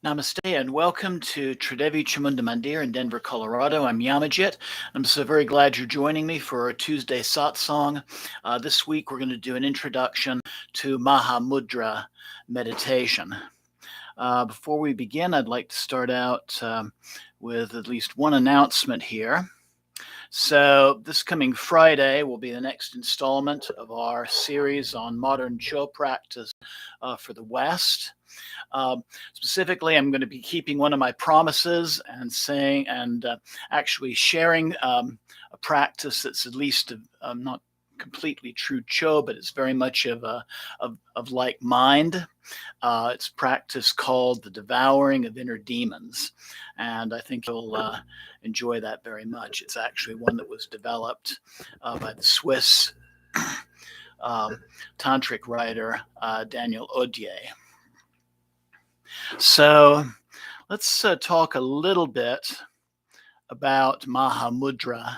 Namaste and welcome to Tridevi Chamunda Mandir in Denver, Colorado. I'm Yamajit. I'm so very glad you're joining me for our Tuesday satsang. This week we're going to do an introduction to Mahamudra meditation. Before we begin, I'd like to start out with at least one announcement here. So this coming Friday will be the next installment of our series on modern Cho practice for the West. Specifically, I'm going to be keeping one of my promises and actually sharing a practice that's at least not completely true Cho, but it's very much of like mind. It's practice called the devouring of inner demons, and I think you'll enjoy that very much. It's actually one that was developed by the Swiss tantric writer Daniel Odier. So let's talk a little bit about Mahamudra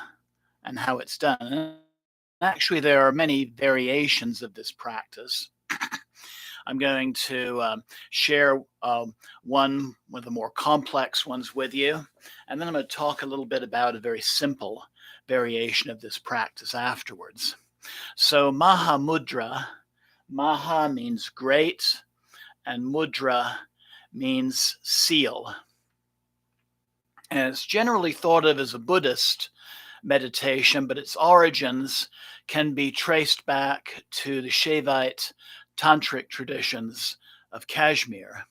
and how it's done. Actually, there are many variations of this practice. I'm going to share one of the more complex ones with you, and then I'm going to talk a little bit about a very simple variation of this practice afterwards. So Mahamudra, Maha means great, and Mudra means seal. And it's generally thought of as a Buddhist meditation, but its origins can be traced back to the Shaivite tantric traditions of Kashmir.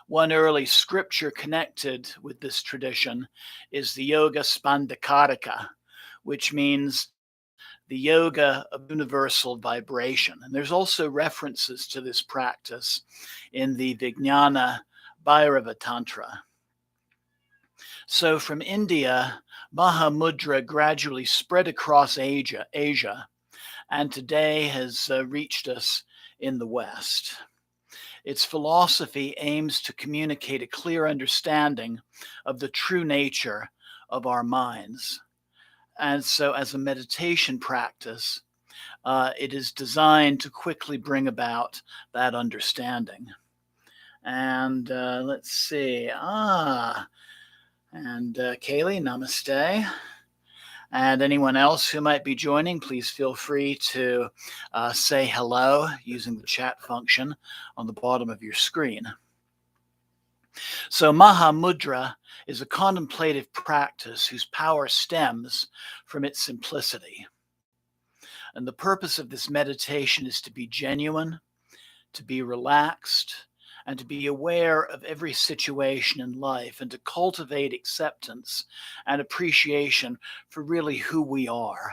One early scripture connected with this tradition is the Yoga Spandakarika, which means the yoga of universal vibration. And there's also references to this practice in the Vijnana Bhairava Tantra. So from India, Mahamudra gradually spread across Asia, and today has reached us in the West. Its philosophy aims to communicate a clear understanding of the true nature of our minds. And so as a meditation practice, it is designed to quickly bring about that understanding. And let's see. And Kaylee, namaste. And anyone else who might be joining, please feel free to say hello using the chat function on the bottom of your screen. So Mahamudra is a contemplative practice whose power stems from its simplicity. And the purpose of this meditation is to be genuine, to be relaxed, and to be aware of every situation in life and to cultivate acceptance and appreciation for really who we are.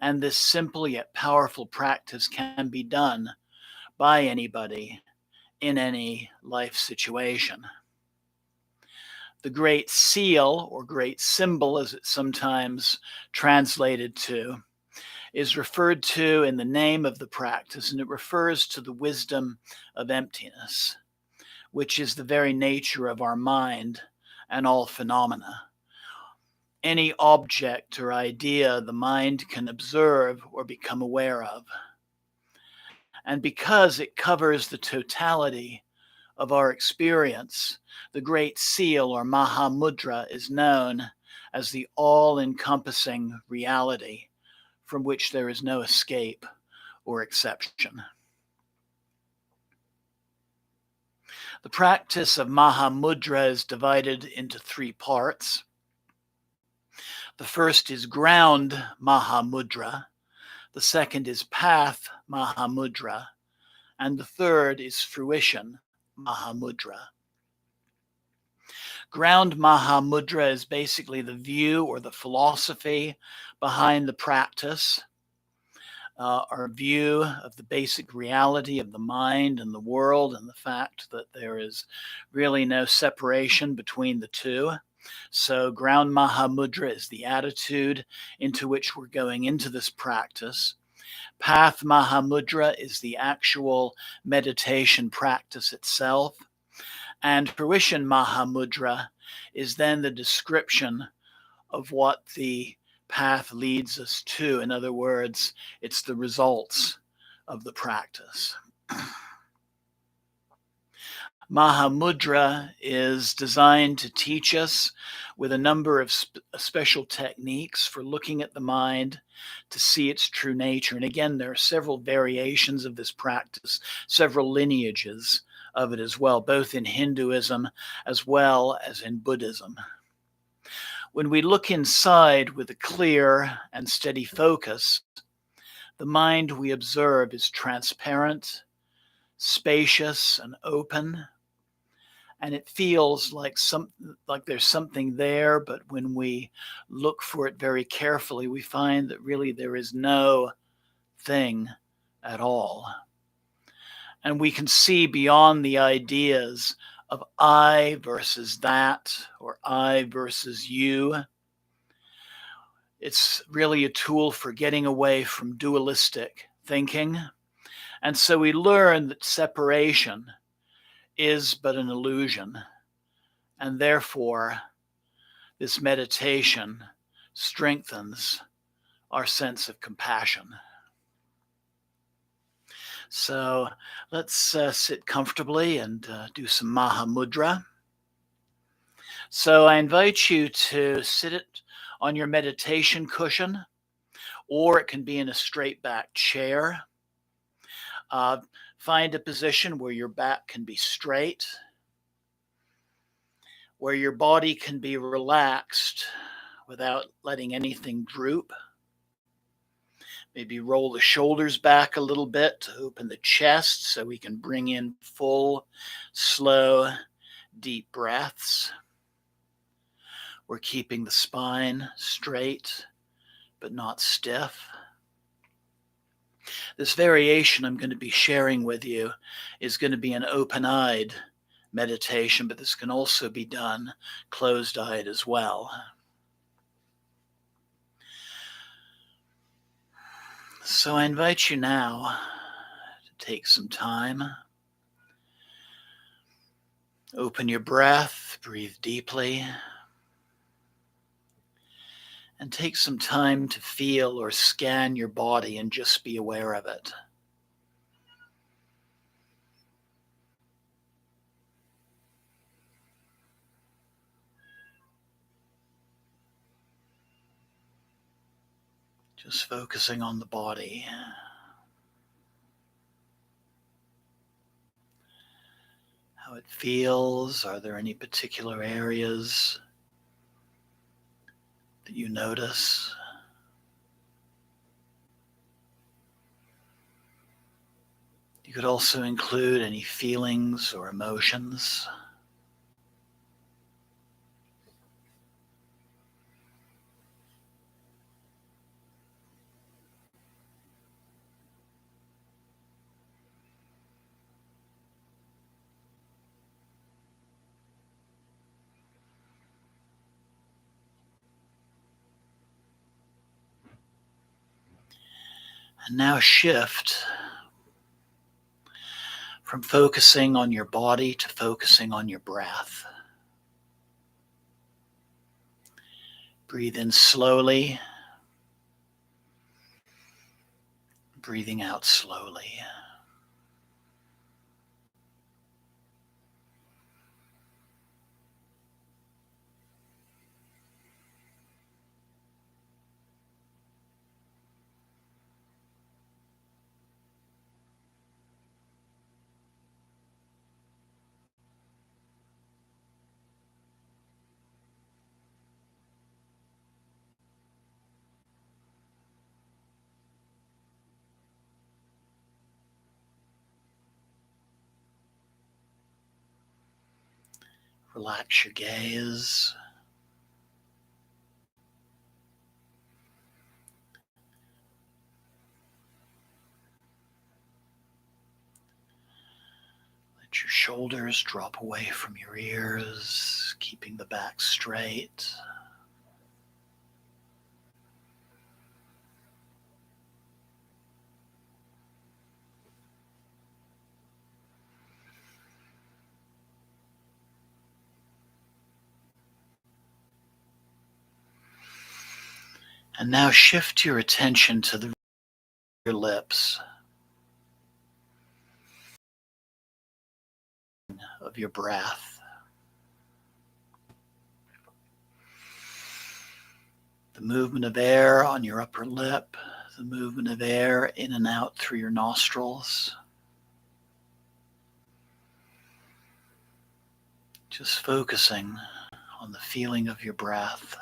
And this simple yet powerful practice can be done by anybody in any life situation. The great seal, or great symbol as it's sometimes translated to, is referred to in the name of the practice, and it refers to the wisdom of emptiness, which is the very nature of our mind and all phenomena. Any object or idea the mind can observe or become aware of. And because it covers the totality of our experience, the Great Seal, or Mahamudra, is known as the all-encompassing reality from which there is no escape or exception. The practice of Mahamudra is divided into three parts. The first is ground Mahamudra, the second is path Mahamudra, and the third is fruition Mahamudra. Ground Mahamudra is basically the view or the philosophy behind the practice, our view of the basic reality of the mind and the world, and the fact that there is really no separation between the two. So ground Mahamudra is the attitude into which we're going into this practice. Path Mahamudra is the actual meditation practice itself. And fruition Mahamudra is then the description of what the path leads us to. In other words, it's the results of the practice. Mahamudra is designed to teach us with a number of special techniques for looking at the mind to see its true nature. And again, there are several variations of this practice, several lineages of it as well, both in Hinduism as well as in Buddhism. When we look inside with a clear and steady focus, the mind we observe is transparent, spacious, and open. And it feels like there's something there, but when we look for it very carefully, we find that really there is no thing at all. And we can see beyond the ideas of I versus that, or I versus you. It's really a tool for getting away from dualistic thinking. And so we learn that separation is but an illusion. And therefore, this meditation strengthens our sense of compassion. So let's sit comfortably and do some Mahamudra. So I invite you to sit it on your meditation cushion, or it can be in a straight back chair. Find a position where your back can be straight, where your body can be relaxed without letting anything droop. Maybe roll the shoulders back a little bit to open the chest so we can bring in full, slow, deep breaths. We're keeping the spine straight but not stiff. This variation I'm going to be sharing with you is going to be an open-eyed meditation, but this can also be done closed-eyed as well. So I invite you now to take some time. Open your breath, breathe deeply, and take some time to feel or scan your body and just be aware of it. Just focusing on the body. How it feels. Are there any particular areas that you notice? You could also include any feelings or emotions. And now shift from focusing on your body to focusing on your breath. Breathe in slowly, breathing out slowly. Relax your gaze. Let your shoulders drop away from your ears, keeping the back straight. And now shift your attention to your lips. of your breath. The movement of air on your upper lip, the movement of air in and out through your nostrils. Just focusing on the feeling of your breath.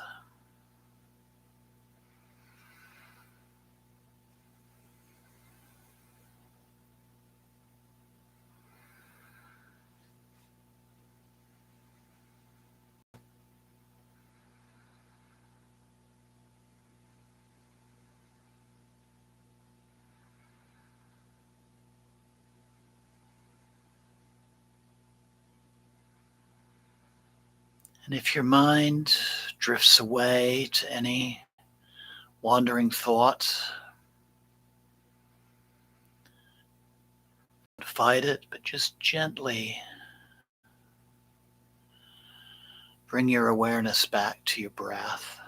And if your mind drifts away to any wandering thoughts, don't fight it, but just gently bring your awareness back to your breath.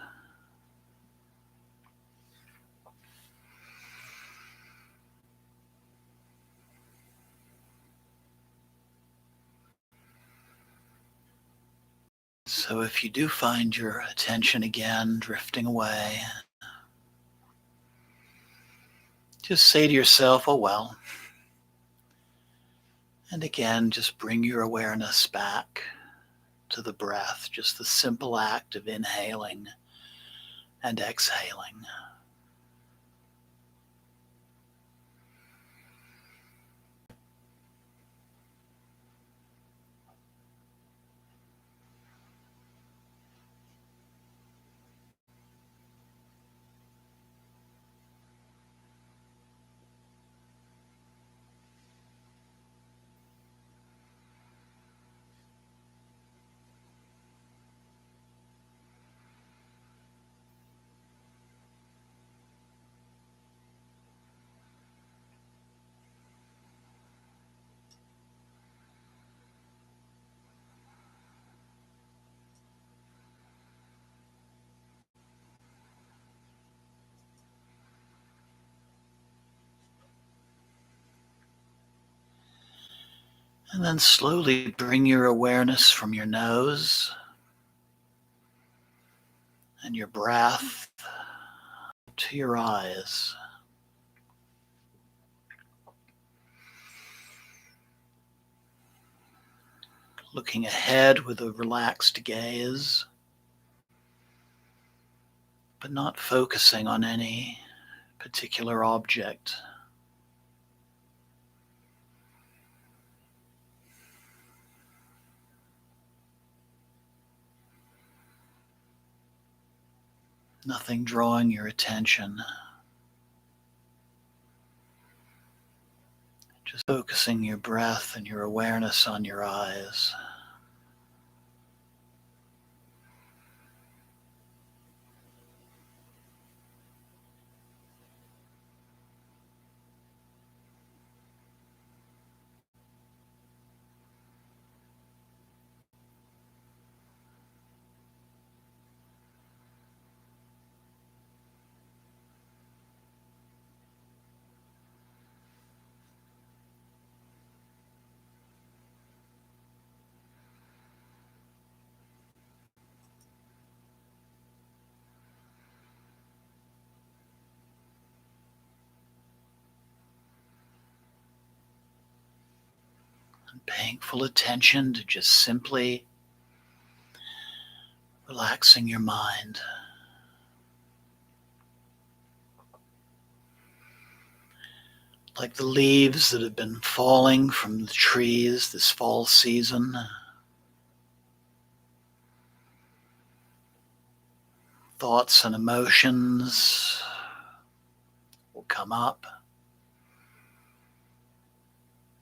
So if you do find your attention again drifting away, just say to yourself, oh well. And again, just bring your awareness back to the breath, just the simple act of inhaling and exhaling. And then slowly bring your awareness from your nose and your breath to your eyes. Looking ahead with a relaxed gaze, but not focusing on any particular object. Nothing drawing your attention. Just focusing your breath and your awareness on your eyes. And paying full attention to just simply relaxing your mind. Like the leaves that have been falling from the trees this fall season. Thoughts and emotions will come up.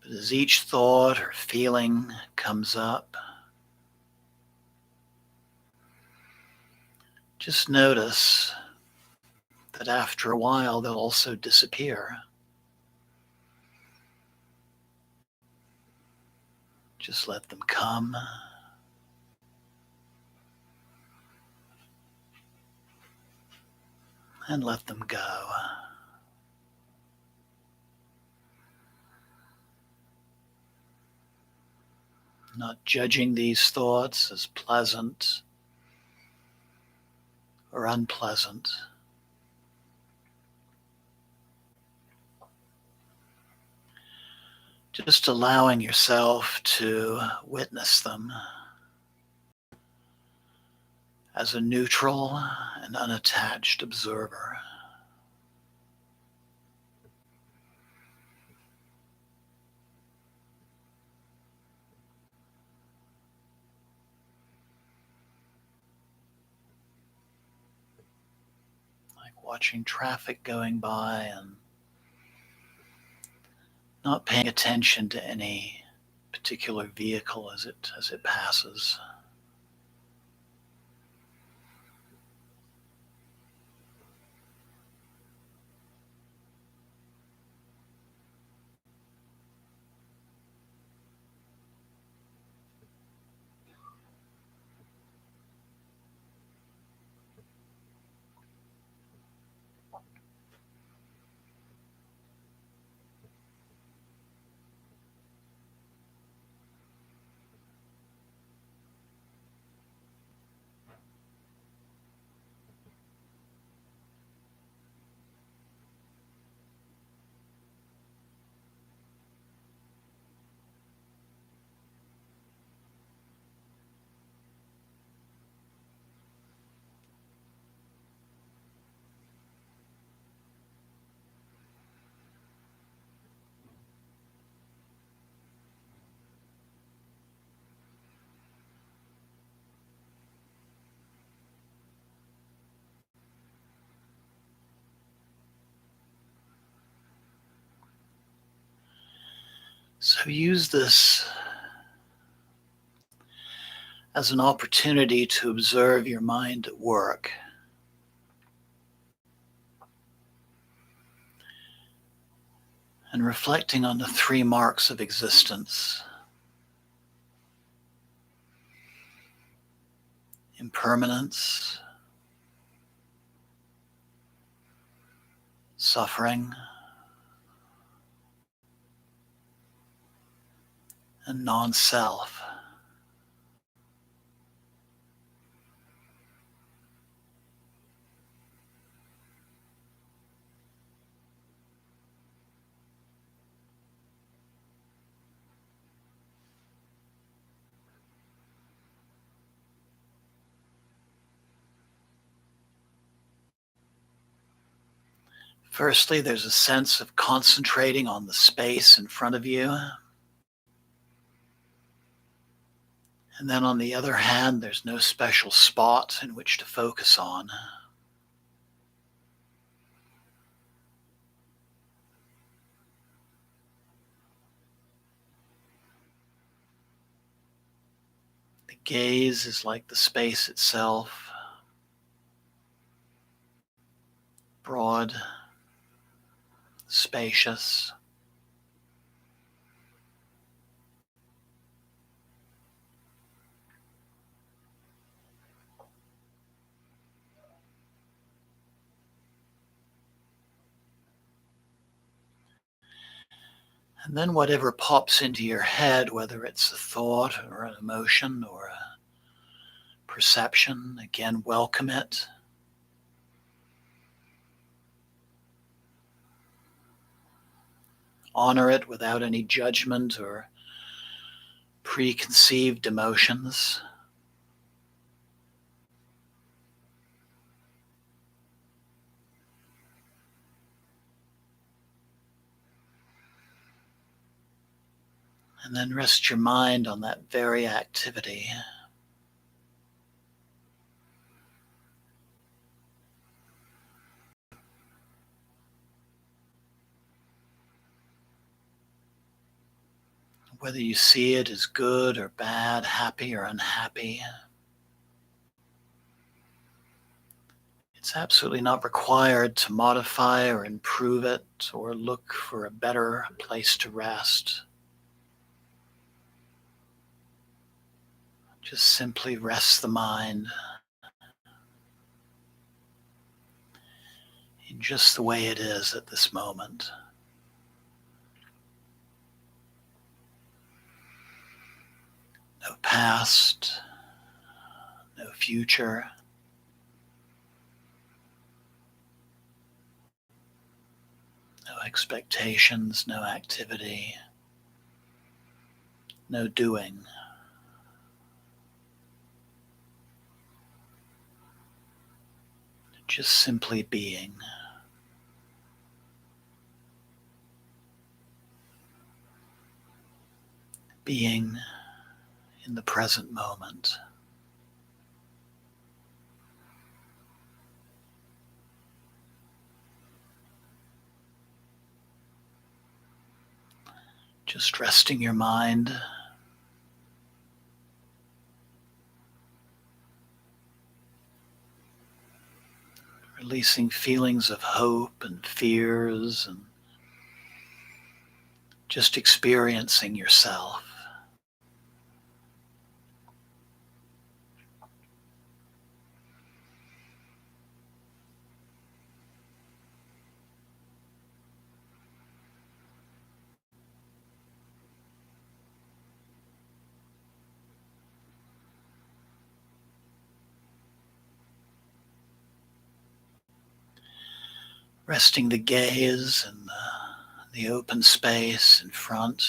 But as each thought or feeling comes up, just notice that after a while they'll also disappear. Just let them come and let them go. not judging these thoughts as pleasant or unpleasant. Just allowing yourself to witness them as a neutral and unattached observer. Like watching traffic going by and not paying attention to any particular vehicle as it passes. So use this as an opportunity to observe your mind at work. And reflecting on the three marks of existence: impermanence, suffering, and non-self. Firstly, there's a sense of concentrating on the space in front of you. And then on the other hand, there's no special spot in which to focus on. The gaze is like the space itself, broad, spacious. And then whatever pops into your head, whether it's a thought or an emotion or a perception, again, welcome it. Honor it without any judgment or preconceived emotions. And then rest your mind on that very activity. Whether you see it as good or bad, happy or unhappy, it's absolutely not required to modify or improve it or look for a better place to rest. Just simply rest the mind in just the way it is at this moment. No past, no future. No expectations, no activity, no doing. Just simply being. Being in the present moment. Just resting your mind. Releasing feelings of hope and fears, and just experiencing yourself. Resting the gaze in the open space in front.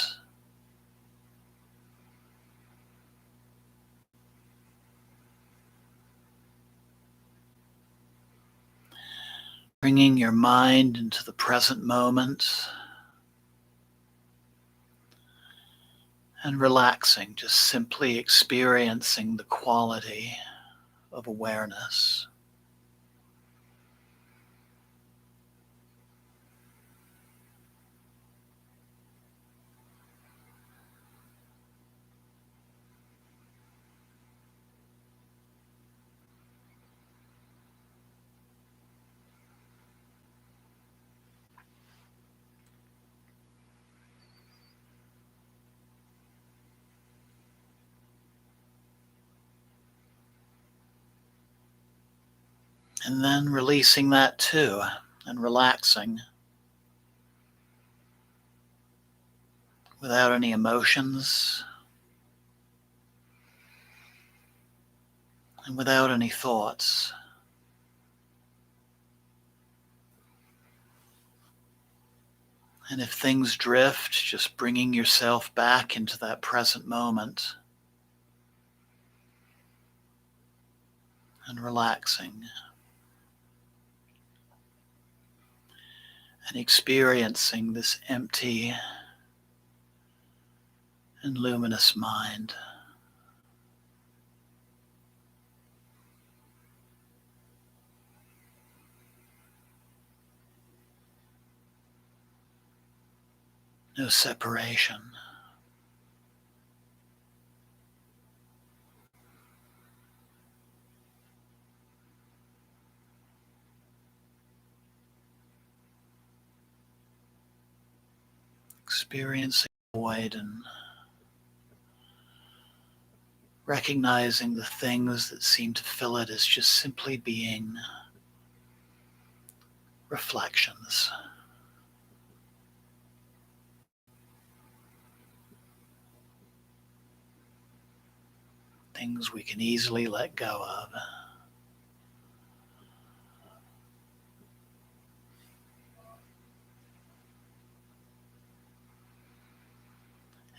Bringing your mind into the present moment and relaxing, just simply experiencing the quality of awareness. And then releasing that too, and relaxing without any emotions and without any thoughts. And if things drift, just bringing yourself back into that present moment and relaxing and experiencing this empty and luminous mind. No separation. Experiencing void and recognizing the things that seem to fill it as just simply being reflections. Things we can easily let go of.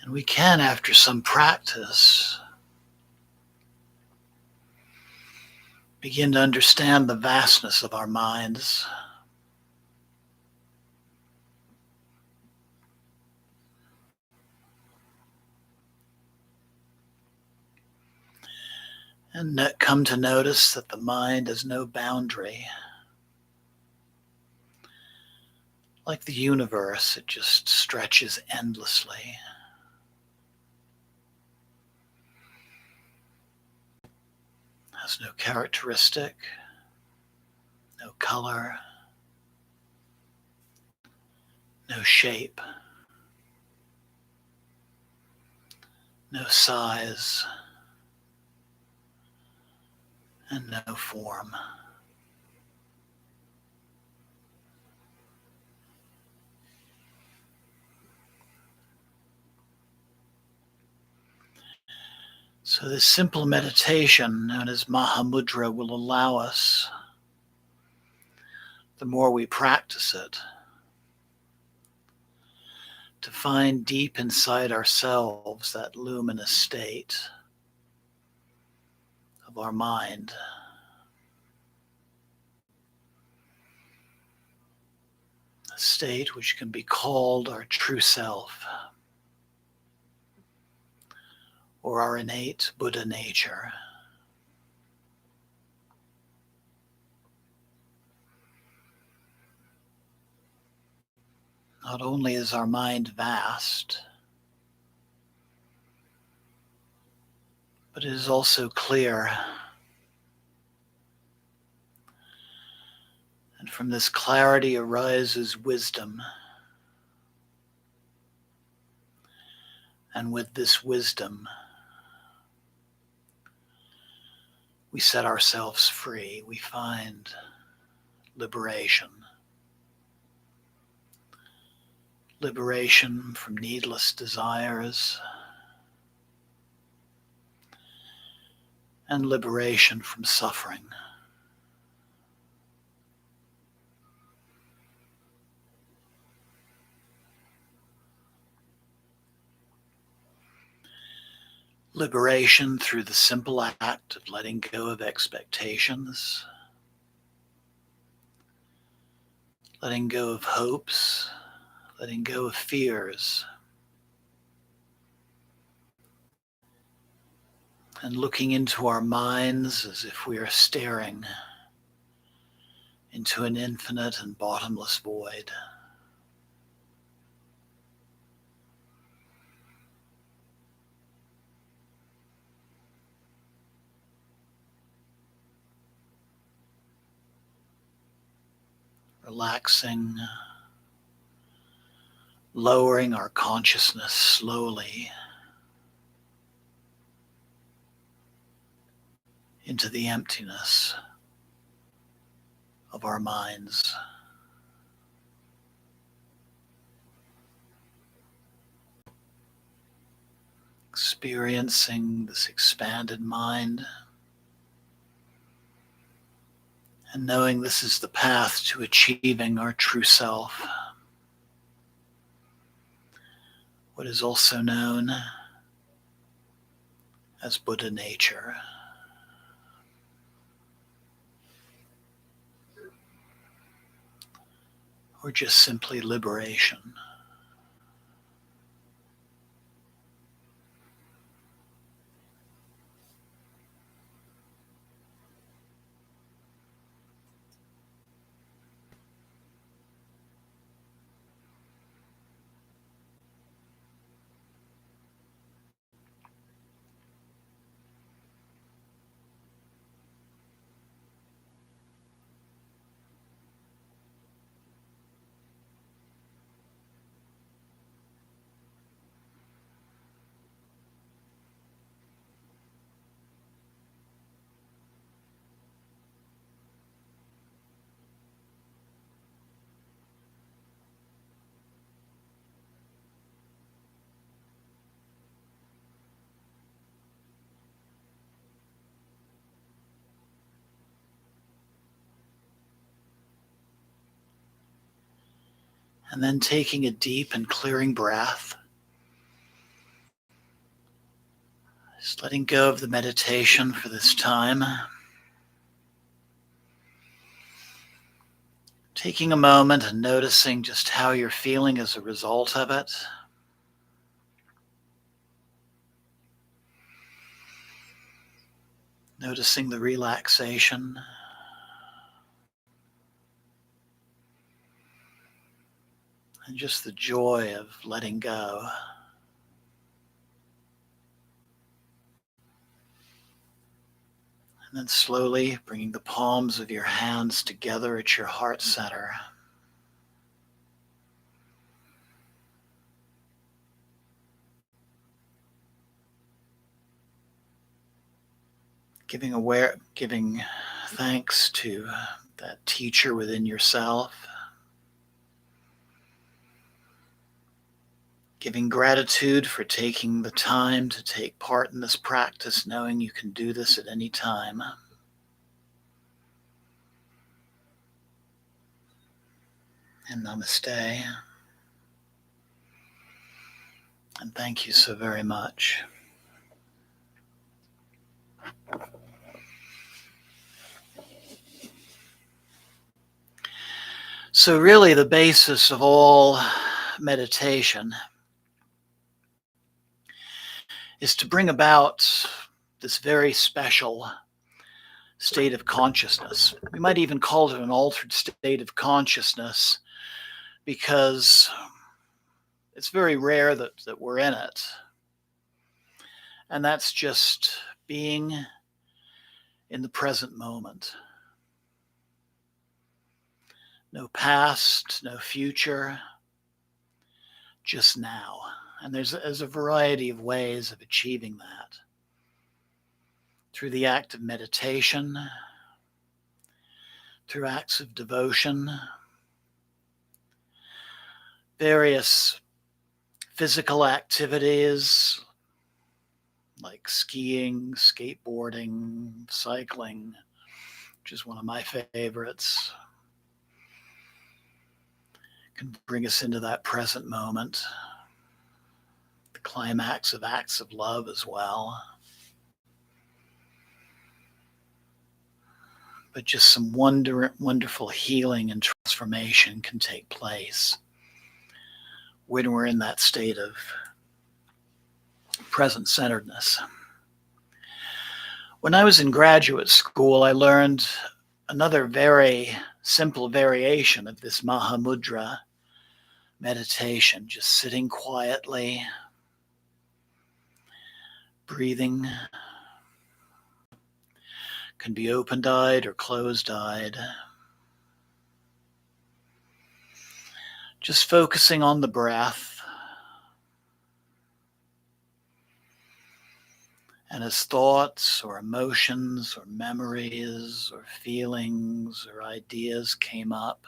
And we can, after some practice, begin to understand the vastness of our minds. And come to notice that the mind has no boundary. Like the universe, it just stretches endlessly. Has no characteristic, no color, no shape, no size, and no form. So this simple meditation known as Mahamudra will allow us, the more we practice it, to find deep inside ourselves that luminous state of our mind. A state which can be called our true self or our innate Buddha nature. Not only is our mind vast, but it is also clear. And from this clarity arises wisdom. And with this wisdom, we set ourselves free. We find liberation. Liberation from needless desires, and liberation from suffering. Liberation through the simple act of letting go of expectations, letting go of hopes, letting go of fears, and looking into our minds as if we are staring into an infinite and bottomless void. Relaxing, lowering our consciousness slowly into the emptiness of our minds. Experiencing this expanded mind and knowing this is the path to achieving our true self, what is also known as Buddha nature. Or just simply liberation. And then taking a deep and clearing breath. Just letting go of the meditation for this time. Taking a moment and noticing just how you're feeling as a result of it. Noticing the relaxation. And just the joy of letting go. And then slowly bringing the palms of your hands together at your heart center. Giving thanks to that teacher within yourself. Giving gratitude for taking the time to take part in this practice, knowing you can do this at any time. And namaste. And thank you so very much. So really the basis of all meditation is to bring about this very special state of consciousness. We might even call it an altered state of consciousness because it's very rare that we're in it. And that's just being in the present moment. No past, no future, just now. And there's a variety of ways of achieving that. Through the act of meditation, through acts of devotion, various physical activities like skiing, skateboarding, cycling, which is one of my favorites, can bring us into that present moment. The climax of acts of love as well. But just some wonderful healing and transformation can take place when we're in that state of present-centeredness. When I was in graduate school, I learned another very simple variation of this Mahamudra meditation, just sitting quietly, breathing. Can be open-eyed or closed-eyed. Just focusing on the breath. And as thoughts or emotions or memories or feelings or ideas came up,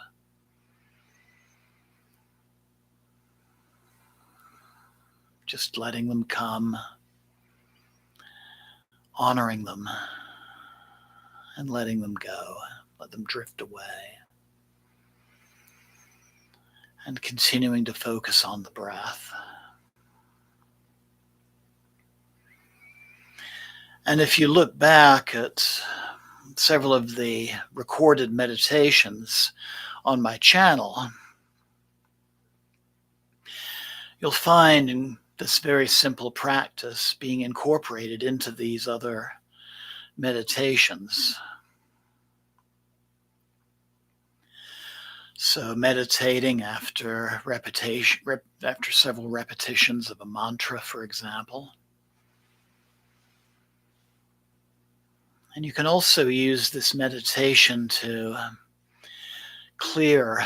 just letting them come, honoring them, and letting them go, let them drift away, and continuing to focus on the breath. And if you look back at several of the recorded meditations on my channel, you'll find in this very simple practice being incorporated into these other meditations. So meditating after after several repetitions of a mantra, for example. And you can also use this meditation to clear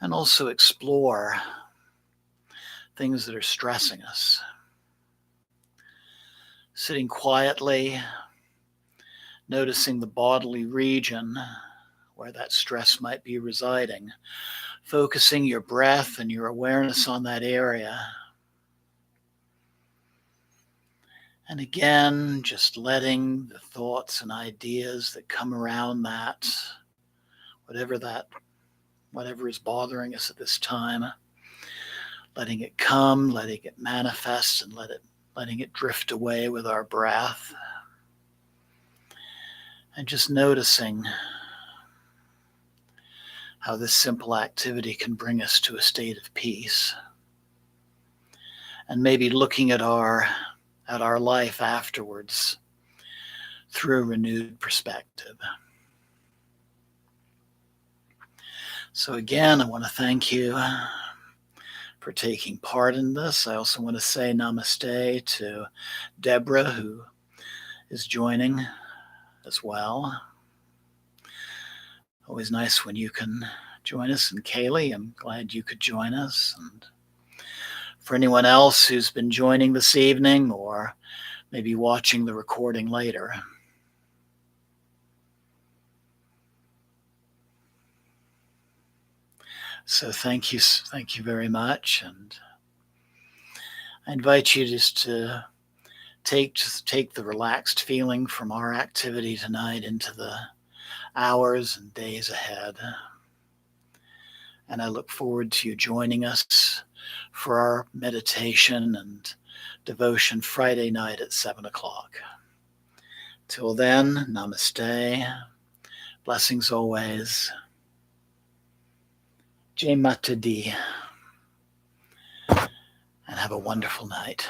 and also explore things that are stressing us. Sitting quietly, noticing the bodily region where that stress might be residing, focusing your breath and your awareness on that area. And again, just letting the thoughts and ideas that come around that, whatever is bothering us at this time, letting it come, letting it manifest, and letting it drift away with our breath. And just noticing how this simple activity can bring us to a state of peace. And maybe looking at our life afterwards through a renewed perspective. So again, I want to thank you for taking part in this. I also want to say namaste to Deborah, who is joining as well. Always nice when you can join us. And Kaylee, I'm glad you could join us. And for anyone else who's been joining this evening or maybe watching the recording later, So thank you very much, and I invite you just to take the relaxed feeling from our activity tonight into the hours and days ahead. And I look forward to you joining us for our meditation and devotion Friday night at 7 o'clock. Till then, namaste, blessings always, Jai Mata Di, and have a wonderful night.